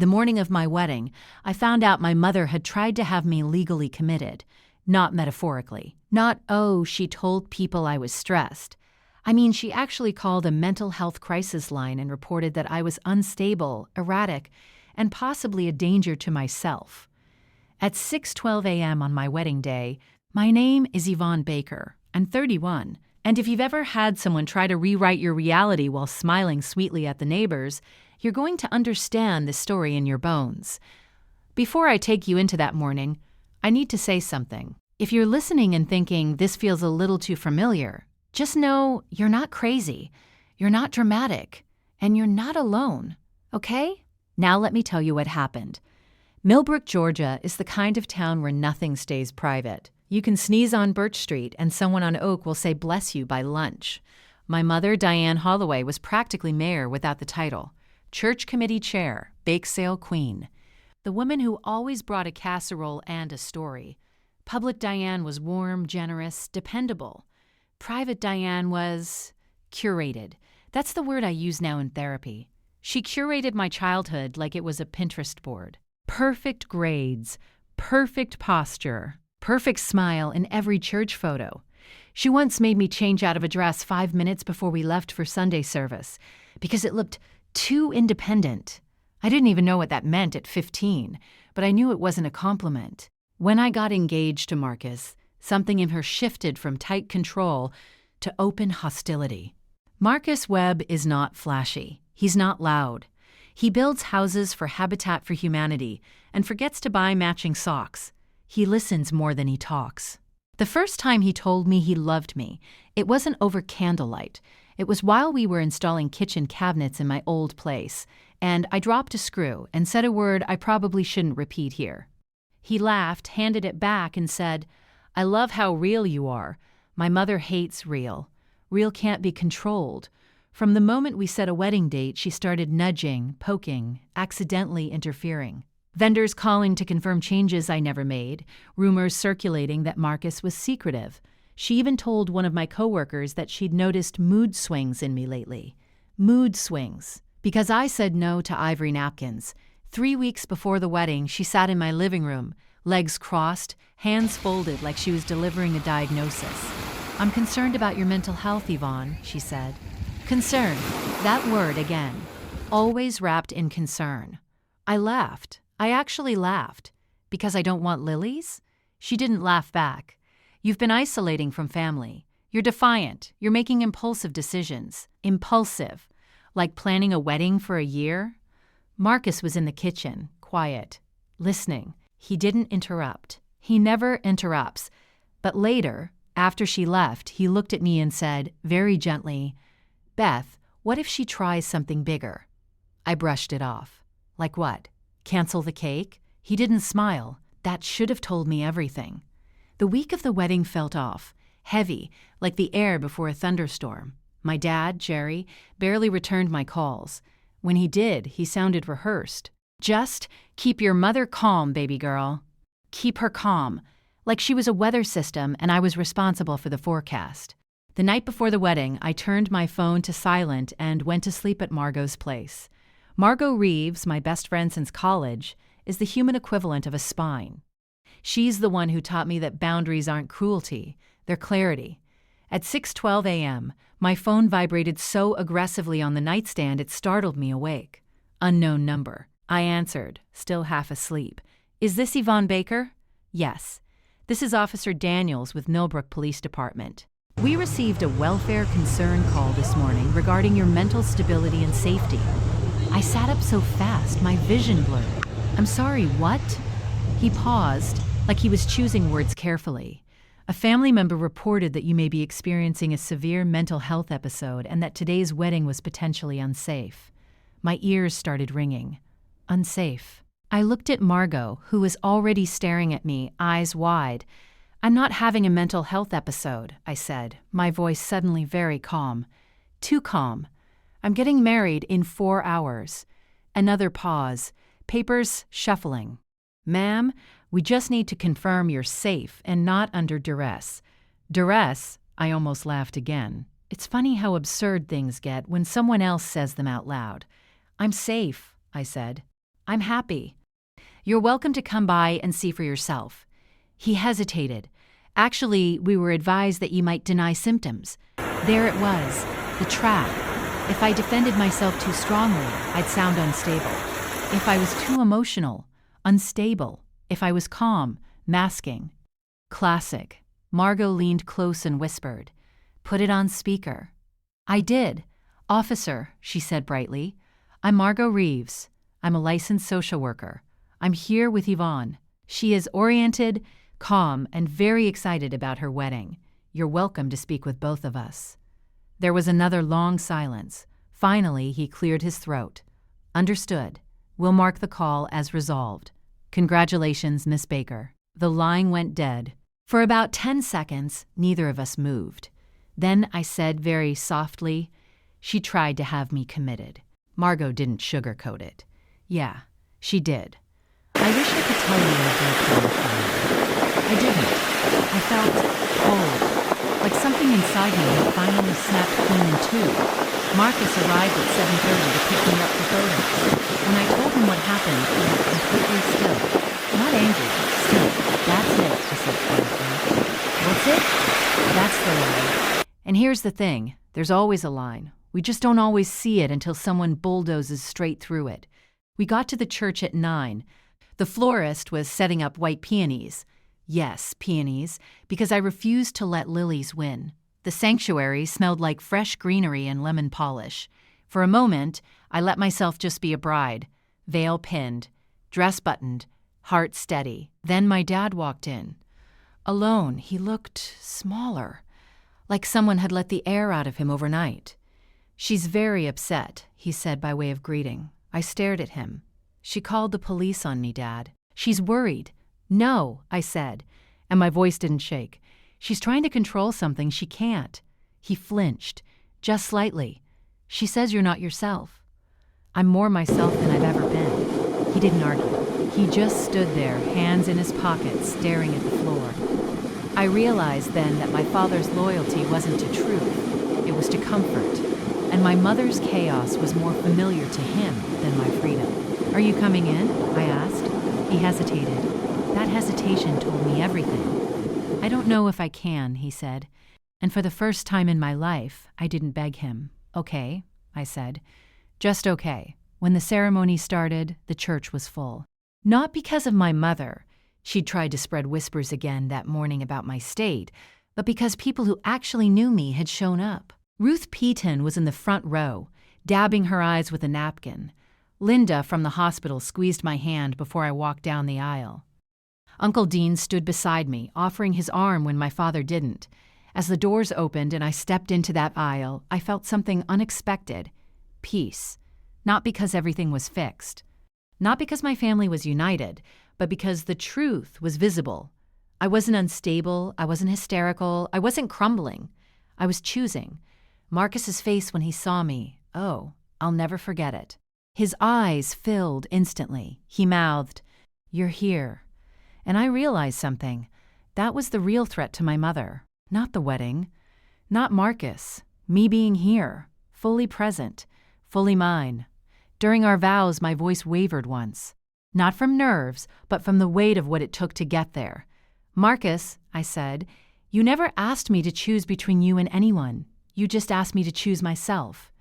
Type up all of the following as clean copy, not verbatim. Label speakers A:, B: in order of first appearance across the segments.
A: The morning of my wedding, I found out my mother had tried to have me legally committed. Not metaphorically. Not, oh, she told people I was stressed. I mean, she actually called a mental health crisis line and reported that I was unstable, erratic, and possibly a danger to myself. At 6:12 a.m. on my wedding day, my name is Yvonne Baker. I'm 31, and if you've ever had someone try to rewrite your reality while smiling sweetly at the neighbors, you're going to understand this story in your bones. Before I take you into that morning, I need to say something. If you're listening and thinking this feels a little too familiar, just know you're not crazy, you're not dramatic, and you're not alone, okay? Now let me tell you what happened. Millbrook, Georgia is the kind of town where nothing stays private. You can sneeze on Birch Street and someone on Oak will say bless you by lunch. My mother, Diane Holloway, was practically mayor without the title. Church committee chair, bake sale queen. The woman who always brought a casserole and a story. Public Diane was warm, generous, dependable. Private Diane was curated. That's the word I use now in therapy. She curated my childhood like it was a Pinterest board. Perfect grades, perfect posture, perfect smile in every church photo. She once made me change out of a dress 5 minutes before we left for Sunday service because it looked too independent. I didn't even know what that meant at 15, but I knew it wasn't a compliment. When I got engaged to Marcus, something in her shifted from tight control to open hostility. Marcus Webb is not flashy. He's not loud. He builds houses for Habitat for Humanity and forgets to buy matching socks. He listens more than he talks. The first time he told me he loved me, it wasn't over candlelight. It was while we were installing kitchen cabinets in my old place, and I dropped a screw and said a word I probably shouldn't repeat here. He laughed, handed it back, and said, "I love how real you are. My mother hates real. Real can't be controlled." From the moment we set a wedding date, she started nudging, poking, accidentally interfering. Vendors calling to confirm changes I never made, rumors circulating that Marcus was secretive. She even told one of my coworkers that she'd noticed mood swings in me lately. Mood swings. Because I said no to ivory napkins. 3 weeks before the wedding, she sat in my living room, legs crossed, hands folded like she was delivering a diagnosis. "I'm concerned about your mental health, Yvonne," she said. Concern. That word again. Always wrapped in concern. I laughed. I actually laughed. Because I don't want lilies? She didn't laugh back. "You've been isolating from family. You're defiant. You're making impulsive decisions. Impulsive. Like planning a wedding for a year?" Marcus was in the kitchen, quiet, listening. He didn't interrupt. He never interrupts. But later, after she left, he looked at me and said, very gently, "Beth, what if she tries something bigger?" I brushed it off. Like what? Cancel the cake? He didn't smile. That should have told me everything. The week of the wedding felt off, heavy, like the air before a thunderstorm. My dad, Jerry, barely returned my calls. When he did, he sounded rehearsed. "Just keep your mother calm, baby girl. Keep her calm." Like she was a weather system and I was responsible for the forecast. The night before the wedding, I turned my phone to silent and went to sleep at Margot's place. Margot Reeves, my best friend since college, is the human equivalent of a spine. She's the one who taught me that boundaries aren't cruelty, they're clarity. At 6:12 a.m., my phone vibrated so aggressively on the nightstand it startled me awake. Unknown number. I answered, still half asleep. "Is this Yvonne Baker?" "Yes. This is Officer Daniels with Millbrook Police Department. We received a welfare concern call this morning regarding your mental stability and safety." I sat up so fast, my vision blurred. "I'm sorry, what?" He paused, like he was choosing words carefully. "A family member reported that you may be experiencing a severe mental health episode and that today's wedding was potentially unsafe." My ears started ringing. Unsafe. I looked at Margot, who was already staring at me, eyes wide. "I'm not having a mental health episode," I said, my voice suddenly very calm. Too calm. "I'm getting married in 4 hours. Another pause. Papers shuffling. "Ma'am, we just need to confirm you're safe and not under duress." Duress? I almost laughed again. It's funny how absurd things get when someone else says them out loud. "I'm safe," I said. I'm happy. You're welcome to come by and see for yourself. He hesitated. Actually, we were advised that you might deny symptoms. There it was, the trap. If I defended myself too strongly, I'd sound unstable. If I was too emotional, unstable. If I was calm, masking. Classic. Margot leaned close and whispered, "Put it on speaker." I did. "Officer," she said brightly, "I'm Margot Reeves. I'm a licensed social worker. I'm here with Yvonne. She is oriented, calm, and very excited about her wedding. You're welcome to speak with both of us." There was another long silence. Finally, he cleared his throat. "Understood. We'll mark the call as resolved. Congratulations, Miss Baker." The line went dead. For about 10 seconds, neither of us moved. Then I said very softly, "She tried to have me committed." Margot didn't sugarcoat it. "Yeah, she did. I wish I could tell you I broke down crying. I didn't. I felt cold, like something inside me had finally snapped clean in two. Marcus arrived at 7:30 to pick me up for photos. When I told him what happened, he was completely still. Not angry, still. "That's it," he said quietly. "What's it?" "That's the line. And here's the thing, there's always a line. We just don't always see it until someone bulldozes straight through it." We got to the church at 9. The florist was setting up white peonies. Yes, peonies, because I refused to let lilies win. The sanctuary smelled like fresh greenery and lemon polish. For a moment, I let myself just be a bride, veil pinned, dress buttoned, heart steady. Then my dad walked in. Alone, he looked smaller, like someone had let the air out of him overnight. "She's very upset," he said by way of greeting. I stared at him. "She called the police on me, Dad. She's worried." "No," I said, and my voice didn't shake. "She's trying to control something she can't." He flinched, just slightly. "She says you're not yourself." "I'm more myself than I've ever been." He didn't argue. He just stood there, hands in his pockets, staring at the floor. I realized then that my father's loyalty wasn't to truth, it was to comfort, and my mother's chaos was more familiar to him than my freedom. "Are you coming in?" I asked. He hesitated. That hesitation told me everything. "I don't know if I can," he said. And for the first time in my life, I didn't beg him. "Okay," I said. "Just okay." When the ceremony started, the church was full. Not because of my mother. She'd tried to spread whispers again that morning about my state, but because people who actually knew me had shown up. Ruth Peaton was in the front row, dabbing her eyes with a napkin. Linda from the hospital squeezed my hand before I walked down the aisle. Uncle Dean stood beside me, offering his arm when my father didn't. As the doors opened and I stepped into that aisle, I felt something unexpected. Peace. Not because everything was fixed. Not because my family was united, but because the truth was visible. I wasn't unstable, I wasn't hysterical, I wasn't crumbling. I was choosing. Marcus's face when he saw me, oh, I'll never forget it. His eyes filled instantly. He mouthed, "You're here." And I realized something. That was the real threat to my mother. Not the wedding. Not Marcus. Me being here. Fully present. Fully mine. During our vows, my voice wavered once. Not from nerves, but from the weight of what it took to get there. "Marcus," I said, "you never asked me to choose between you and anyone. You just asked me to choose myself."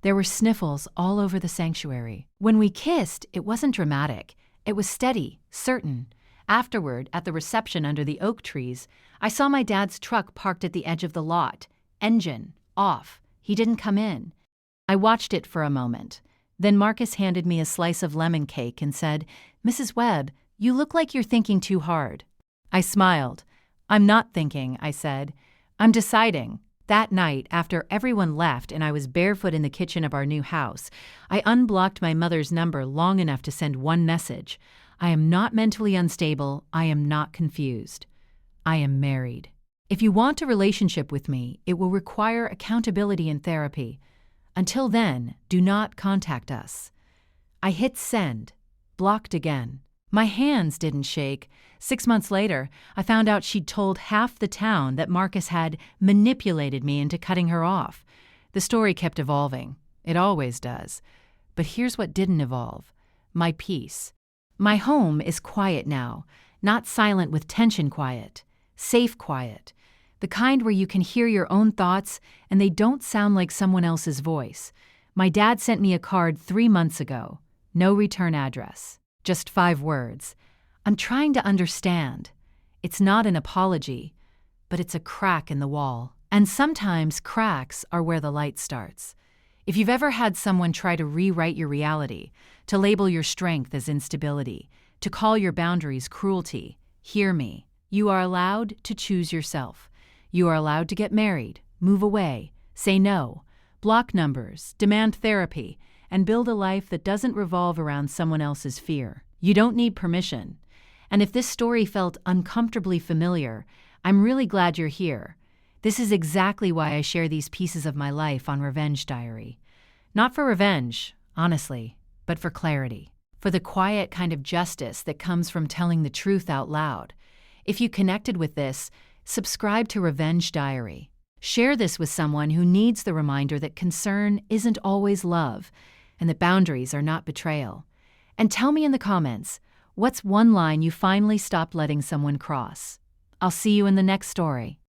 A: There were sniffles all over the sanctuary. When we kissed, it wasn't dramatic. It was steady, certain. Afterward, at the reception under the oak trees, I saw my dad's truck parked at the edge of the lot. Engine off. He didn't come in. I watched it for a moment. Then Marcus handed me a slice of lemon cake and said, "Mrs. Webb, you look like you're thinking too hard." I smiled. "I'm not thinking," I said. "I'm deciding." That night, after everyone left and I was barefoot in the kitchen of our new house, I unblocked my mother's number long enough to send one message. I am not mentally unstable. I am not confused. I am married. If you want a relationship with me, it will require accountability and therapy. Until then, do not contact us. I hit send. Blocked again. My hands didn't shake. 6 months later, I found out she'd told half the town that Marcus had manipulated me into cutting her off. The story kept evolving. It always does. But here's what didn't evolve. my peace. My home is quiet now, not silent with tension quiet, safe quiet, the kind where you can hear your own thoughts and they don't sound like someone else's voice. My dad sent me a card 3 months ago. No return address. Just 5 words. I'm trying to understand. It's not an apology, but it's a crack in the wall. And sometimes cracks are where the light starts. If you've ever had someone try to rewrite your reality, to label your strength as instability, to call your boundaries cruelty, hear me. You are allowed to choose yourself. You are allowed to get married, move away, say no, block numbers, demand therapy, and build a life that doesn't revolve around someone else's fear. You don't need permission. And if this story felt uncomfortably familiar, I'm really glad you're here. This is exactly why I share these pieces of my life on Revenge Diary. Not for revenge, honestly, but for clarity. For the quiet kind of justice that comes from telling the truth out loud. If you connected with this, subscribe to Revenge Diary. Share this with someone who needs the reminder that concern isn't always love, and that boundaries are not betrayal. And tell me in the comments, what's one line you finally stopped letting someone cross? I'll see you in the next story.